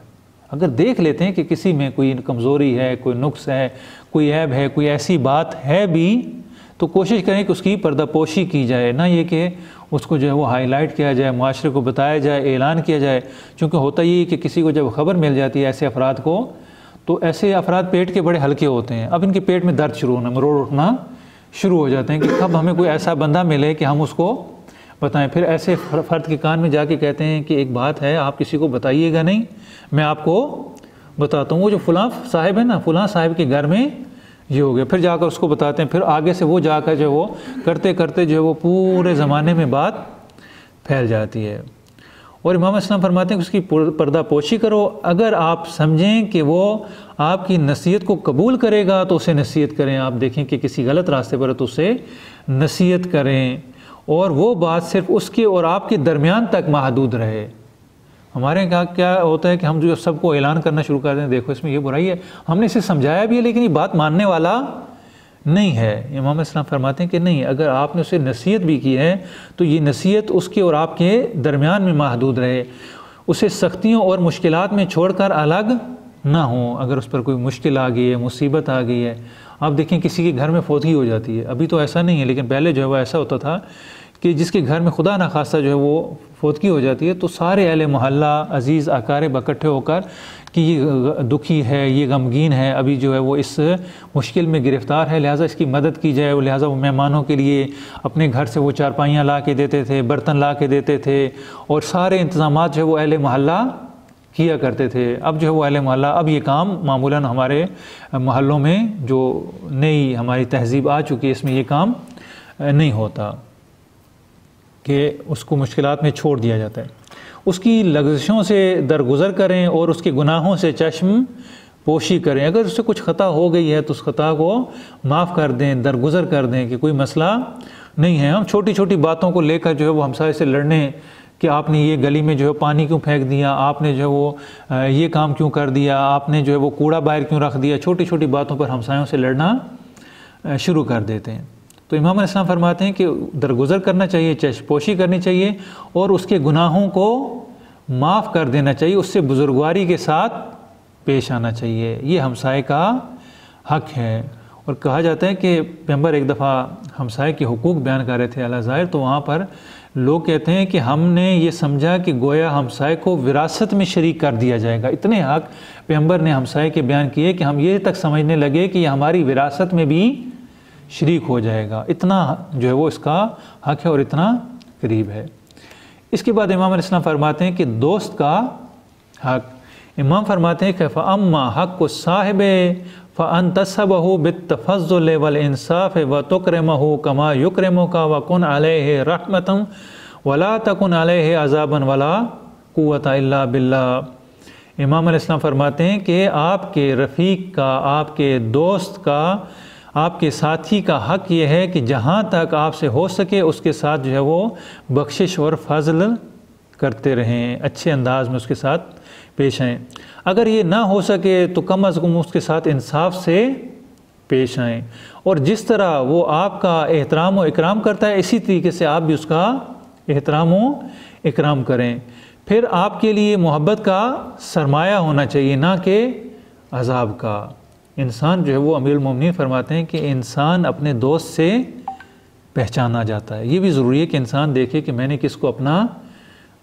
अगर देख लेते हैं कि किसी में कोई कमज़ोरी है, कोई नुक्स है, कोई ऐब है, कोई ऐसी बात है भी, तो कोशिश करें कि उसकी पर्दा पोशी की जाए, ना ये कि उसको जो है वो हाईलाइट किया जाए, माशरे को बताया जाए, ऐलान किया जाए। चूँकि होता ये कि किसी को जब खबर मिल जाती है ऐसे अफराद को, तो ऐसे अफराद पेट के बड़े हल्के होते हैं। अब इनके पेट में दर्द शुरू होना, मरोड़ उठना शुरू हो जाते हैं कि कब हमें कोई ऐसा बंदा मिले कि हम उसको बताएं। फिर ऐसे फ़र्द के कान में जाके कहते हैं कि एक बात है, आप किसी को बताइएगा नहीं, मैं आपको बताता हूँ। वो जो फ़लाँ साहिब है ना, फ़लाँ साहिब के घर में ये हो गया, फिर जाकर उसको बताते हैं। फिर आगे से वो जाकर जो वो करते करते जो है वो पूरे ज़माने में बात फैल जाती है। और इमाम इस्लाम फरमाते हैं कि उसकी पर्दा पोशी करो। अगर आप समझें कि वो आपकी नसीहत को कबूल करेगा तो उसे नसीहत करें। आप देखें कि किसी गलत रास्ते पर है तो उसे नसीहत करें, और वो बात सिर्फ उसके और आपके दरमियान तक महदूद रहे। हमारे यहाँ क्या होता है कि हम जो सबको ऐलान करना शुरू कर दें, देखो इसमें ये बुराई है, हमने इसे समझाया भी है लेकिन ये बात मानने वाला नहीं है। इमाम इस्लाम फरमाते हैं कि नहीं, अगर आपने उसे नसीहत भी की है तो ये नसीहत उसके और आपके दरमियान में महदूद रहे। उसे सख्तियों और मुश्किलात में छोड़कर अलग ना हो, अगर उस पर कोई मुश्किल आ गई है, मुसीबत आ गई है। आप देखें किसी के घर में फौतगी हो जाती है, अभी तो ऐसा नहीं है लेकिन पहले जो है वो ऐसा होता था कि जिसके घर में खुदा न खास्ता जो है वो फौतगी हो जाती है तो सारे अहले मोहल्ला, अजीज़ अकारिब इकट्ठे होकर कि ये दुखी है, ये गमगीन है, अभी जो है वो इस मुश्किल में गिरफ़्तार है, लिहाजा इसकी मदद की जाए। लिहाजा वो मेहमानों के लिए अपने घर से वो चारपाइयाँ ला के देते थे, बर्तन ला के देते थे और सारे इंतज़ामात जो है वो अहले मोहल्ला किया करते थे। अब जो है वो अहले मोहल्ला, अब ये काम मामूलन हमारे मोहल्लों में जो नई हमारी तहज़ीब आ चुकी है इसमें ये काम नहीं होता कि उसको मुश्किलात में छोड़ दिया जाता है। उसकी लग़ज़िशों से दरगुज़र करें और उसके गुनाहों से चश्म पोशी करें। अगर उससे कुछ ख़ता हो गई है तो उस ख़ता को माफ़ कर दें, दरगुज़र कर दें कि कोई मसला नहीं है। हम छोटी छोटी बातों को लेकर जो है वो हमसाये से लड़ने कि आपने ये गली में जो है पानी क्यों फेंक दिया, आपने जो है वो ये काम क्यों कर दिया, आपने जो है वो कूड़ा बाहर क्यों रख दिया, छोटी छोटी बातों पर हमसायों से लड़ना शुरू कर देते हैं। तो इमाम अलैहिस्सलाम फरमाते हैं कि दरगुज़र करना चाहिए, चश्मपोशी करनी चाहिए और उसके गुनाहों को माफ़ कर देना चाहिए, उससे बुजुर्गवारी के साथ पेश आना चाहिए। ये हमसाये का हक़ है। और कहा जाता है कि पैगंबर एक दफ़ा हमसाये के हुकूक बयान कर रहे थे अला ज़ाहिर, तो वहाँ पर लोग कहते हैं कि हमने ये समझा कि गोया हमसाये को विरासत में शरीक कर दिया जाएगा। इतने हक़ पैगंबर ने हमसाये के बयान किए कि हम ये तक समझने लगे कि यह हमारी विरासत में भी शरीक हो जाएगा। इतना जो है वो इसका हक़ है और इतना करीब है। इसके बाद इमाम अलैहिस्सलाम फरमाते हैं कि दोस्त का हक़। इमाम फरमाते हैं कि फ़अम्मा हक़्क़ु साहिब फ़अन तसबहु बित्तफ़ज़्ज़ुल वल इंसाफ़ व तुकरिमहु कमा युकरिमुका व कुन अलैहि रहमतन वला तकुन अलैहि अज़ाबन वला कुव्वता इल्ला बिल्लाह। इमाम अलैहिस्सलाम फरमाते हैं कि आपके रफ़ीक का, आपके दोस्त का, आपके साथी का हक़ ये है कि जहाँ तक आपसे हो सके उसके साथ जो है वो बख्शिश और फ़ज़ल करते रहें, अच्छे अंदाज़ में उसके साथ पेश आएँ। अगर ये ना हो सके तो कम अज़ कम उसके साथ इंसाफ से पेश आएँ और जिस तरह वो आपका एहतराम व इकराम करता है इसी तरीके से आप भी उसका एहतराम व इकराम करें। फिर आपके लिए मोहब्बत का सरमाया होना चाहिए, ना कि अज़ाब का। इंसान जो है वो अमीरुल मोमिनीन फरमाते हैं कि इंसान अपने दोस्त से पहचाना जाता है। ये भी ज़रूरी है कि इंसान देखे कि मैंने किसको अपना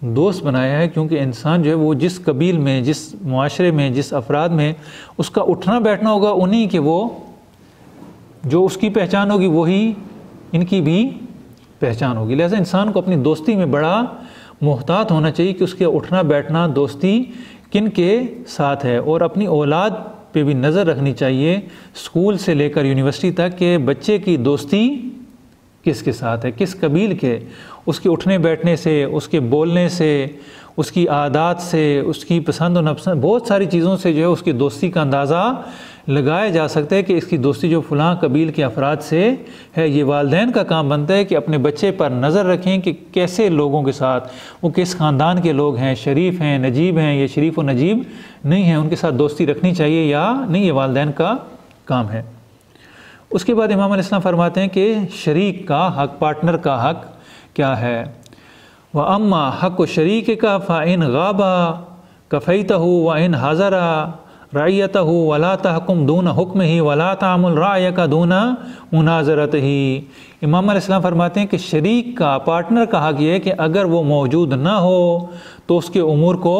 दोस्त बनाया है, क्योंकि इंसान जो है वो जिस कबील में, जिस मुआशरे में, जिस अफराद में उसका उठना बैठना होगा, उन्हीं के वो जो उसकी पहचान होगी वही इनकी भी पहचान होगी। लिहाजा इंसान को अपनी दोस्ती में बड़ा मुहतात होना चाहिए कि उसके उठना बैठना, दोस्ती किन के साथ है। और अपनी औलाद पे भी नज़र रखनी चाहिए, स्कूल से लेकर यूनिवर्सिटी तक के बच्चे की दोस्ती किसके साथ है, किस कबील के। उसके उठने बैठने से, उसके बोलने से, उसकी आदत से, उसकी पसंद और नापसंद, बहुत सारी चीज़ों से जो है उसकी दोस्ती का अंदाज़ा लगाया जा सकता है कि इसकी दोस्ती जो फ़लाँ कबील के अफराद से है। ये वालिदैन का काम बनता है कि अपने बच्चे पर नज़र रखें कि कैसे लोगों के साथ, वो किस ख़ानदान के लोग हैं, शरीफ हैं, नजीब हैं, ये शरीफ और नजीब नहीं हैं, उनके साथ दोस्ती रखनी चाहिए या नहीं, ये वालिदैन का काम है। उसके बाद इमाम अलैहिस्सलाम फरमाते हैं कि शरीक का हक़, पार्टनर का हक़ क्या है। व अम्मा हक़्क़ु शरीक का फ़इन गाबा कफ़ैतहु व इन हाज़रा रायतहु वला तहकुम दून हुक्म ही वला तामुल राय का दूना मुनाजरत ही। इमाम अलैहिस्सलाम फरमाते हैं कि शरीक का, पार्टनर का हक़ ये है कि अगर वो मौजूद ना हो तो उसके उमूर को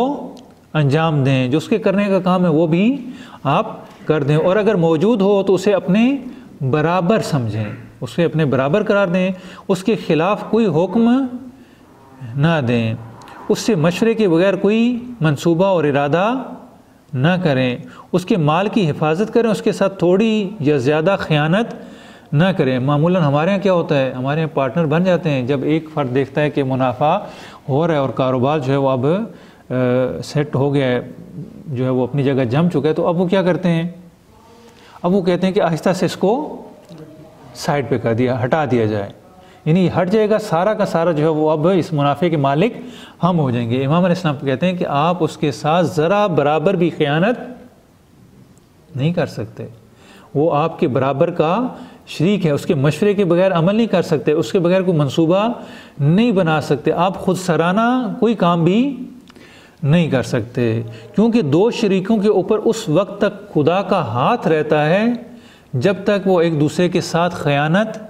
अंजाम दें, जो उसके करने का काम है वो भी आप कर दें। और अगर मौजूद हो तो उसे अपने बराबर समझें, उसे अपने बराबर करार दें, उसके ख़िलाफ़ कोई हुक्म ना दें, उससे मशवरे के बगैर कोई मंसूबा और इरादा ना करें, उसके माल की हिफाजत करें, उसके साथ थोड़ी या ज़्यादा ख़यानत ना करें। मामूलन हमारे यहाँ क्या होता है, हमारे यहाँ पार्टनर बन जाते हैं जब एक फ़र्द देखता है कि मुनाफा हो रहा है और कारोबार जो है वो अब सेट हो गया है, जो है वो अपनी जगह जम चुका है, तो अब वो क्या करते हैं, अब वो कहते हैं कि आहिस्ता से इसको साइड पे कर दिया, हटा दिया जाए, यानी हट जाएगा सारा का सारा जो है वो अब इस मुनाफे के मालिक हम हो जाएंगे। इमाम अलैहिस्सलाम कहते हैं कि आप उसके साथ ज़रा बराबर भी ख़यानत नहीं कर सकते, वो आपके बराबर का शरीक है, उसके मशवरे के बगैर अमल नहीं कर सकते, उसके बगैर कोई मंसूबा नहीं बना सकते, आप ख़ुद सराना कोई काम भी नहीं कर सकते, क्योंकि दो शरीकों के ऊपर उस वक्त तक खुदा का हाथ रहता है जब तक वो एक दूसरे के साथ खयानत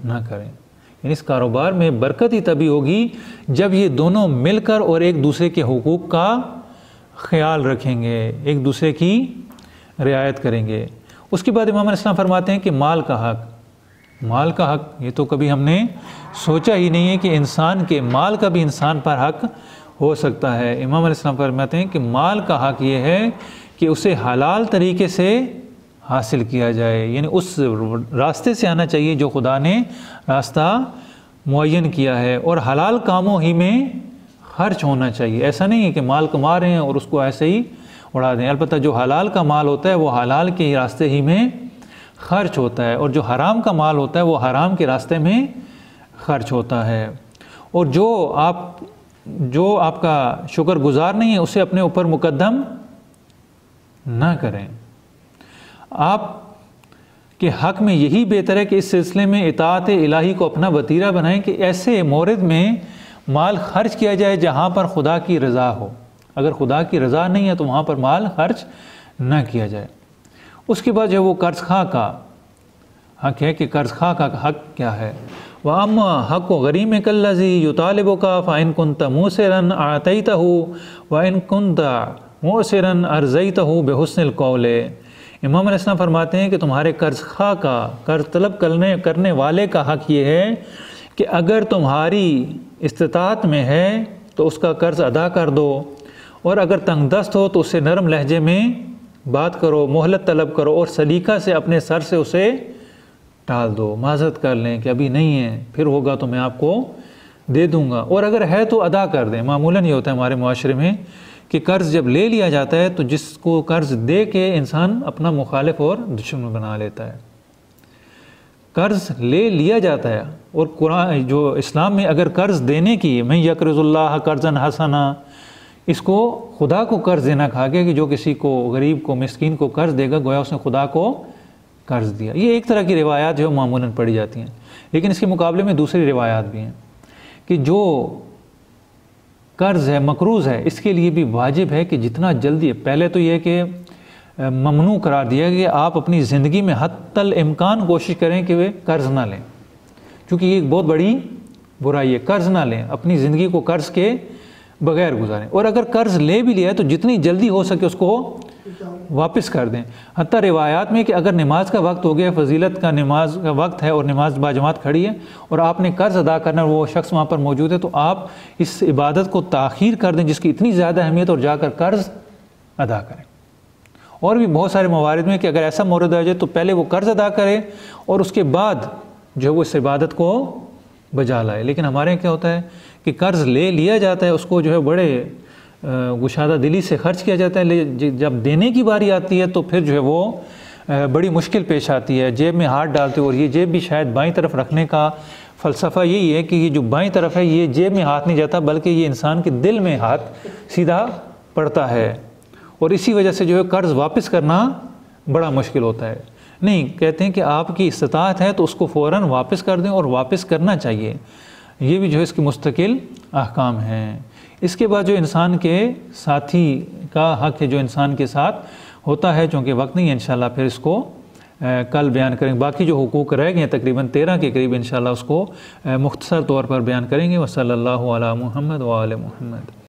ना करें। यानी इस कारोबार में बरकत ही तभी होगी जब ये दोनों मिलकर और एक दूसरे के हुकूक का ख्याल रखेंगे, एक दूसरे की रियायत करेंगे। उसके बाद इमाम अलैहिस्सलाम फरमाते हैं कि माल का हक, माल का हक ये तो कभी हमने सोचा ही नहीं है कि इंसान के माल का भी इंसान पर हक हो सकता है। इमाम अलैहिस्सलाम फरमाते हैं कि माल का हक ये है कि उसे हलाल तरीके से हासिल किया जाए, यानी उस रास्ते से आना चाहिए जो खुदा ने रास्ता मुअय्यन किया है, और हलाल कामों ही में खर्च होना चाहिए। ऐसा नहीं है कि माल कमा रहे हैं और उसको ऐसे ही उड़ा दें। अलबत्ता जो हलाल का माल होता है वो हलाल के रास्ते ही में खर्च होता है, और जो हराम का माल होता है वो हराम के रास्ते में खर्च होता है। और जो आपका शुक्रगुजार नहीं है उसे अपने ऊपर मुकद्दम ना करें। आप के हक़ में यही बेहतर है कि इस सिलसिले में इताअत इलाही को अपना वतीरा बनाएं कि ऐसे मोरद में माल खर्च किया जाए जहाँ पर खुदा की रज़ा हो। अगर खुदा की रज़ा नहीं है तो वहाँ पर माल खर्च ना किया जाए। उसके बाद जो वो कर्ज खा का हक़ है कि कर्ज खा का हक़ क्या है। वह अम्मा हक़ गरीम कल्लज़ी युतालिबु का फ़इन कुंत मूसिरन आतैतहु व इन कुंत मूसिरन अर्ज़ैतहु बेहुस्निल क़ौल। इमाम अलैहिस्सलाम फरमाते हैं कि तुम्हारे कर्ज खा का, कर्ज तलब करने वाले का हक़ ये है कि अगर तुम्हारी इस्तिताअत में है तो उसका कर्ज अदा कर दो, और अगर तंगदस्त हो तो उससे नरम लहजे में बात करो, मोहलत तलब करो, और सलीका से अपने सर से उसे टाल दो। माज़रत कर लें कि अभी नहीं है, फिर होगा तो मैं आपको दे दूंगा, और अगर है तो अदा कर दें। मामूलन ये होता है हमारे मुआशरे में कि कर्ज़ जब ले लिया जाता है तो जिसको कर्ज़ दे के इंसान अपना मुखालिफ और दुश्मन बना लेता है। कर्ज़ ले लिया जाता है, और कुरान जो इस्लाम में अगर कर्ज़ देने की, मैं यक़रिज़ुल्लाह कर्ज़न हसना, इसको खुदा को कर्ज़ देना कहा गया कि जो किसी को, गरीब को, मिस्कीन को कर्ज़ देगा गोया उसने खुदा को कर्ज़ दिया। ये एक तरह की रिवायात जो मामूलन पढ़ी जाती हैं, लेकिन इसके मुकाबले में दूसरी रिवायात भी हैं कि जो कर्ज़ है, मकरूज़ है, इसके लिए भी वाजिब है कि जितना जल्दी, पहले तो यह कि ममनू करार दिया कि आप अपनी ज़िंदगी में हत्तल इम्कान कोशिश करें कि वे कर्ज़ ना लें, क्योंकि ये एक बहुत बड़ी बुराई है। कर्ज़ ना लें, अपनी ज़िंदगी को कर्ज़ के बग़ैर गुजारें, और अगर कर्ज़ ले भी लिया है तो जितनी जल्दी हो सके उसको वापस कर दें। हत्ता रिवायात में कि अगर नमाज का वक्त हो गया, फजीलत का नमाज का वक्त है और नमाज बाजमात खड़ी है और आपने कर्ज़ अदा करना, वो शख्स वहाँ पर मौजूद है, तो आप इस इबादत को ताख़ीर कर दें जिसकी इतनी ज़्यादा अहमियत, और जाकर कर्ज़ अदा करें। और भी बहुत सारे मवारिद में कि अगर ऐसा मौरद आ जाए तो पहले वो कर्ज़ अदा करे और उसके बाद जो है वो इस इबादत को बजा लाए। लेकिन हमारे यहाँ क्या होता है कि कर्ज़ ले लिया जाता है, उसको जो है बड़े गुशादा दिली से खर्च किया जाता है, जब देने की बारी आती है तो फिर जो है वो बड़ी मुश्किल पेश आती है। जेब में हाथ डालते हो, और ये जेब भी शायद बाईं तरफ रखने का फ़लसफ़ा यही है कि ये जो बाईं तरफ है ये जेब में हाथ नहीं जाता, बल्कि ये इंसान के दिल में हाथ सीधा पड़ता है, और इसी वजह से जो है कर्ज़ वापस करना बड़ा मुश्किल होता है। नहीं, कहते हैं कि आपकी इस्तिताअत है तो उसको फ़ौरन वापस कर दें, और वापस करना चाहिए। ये भी जो है इसकी मुस्तकिल अहकाम हैं। इसके बाद जो इंसान के साथी का हक़ है, जो इंसान के साथ होता है, चूँकि वक्त नहीं है, इंशाल्लाह फिर इसको कल बयान करेंगे। बाकी जो हुकूक रह गए हैं तकरीबन 13 के करीब, इंशाल्लाह उसको मुख्तसर तौर पर बयान करेंगे। वसल्लल्लाहु अला मुहम्मद व आले मुहम्मद।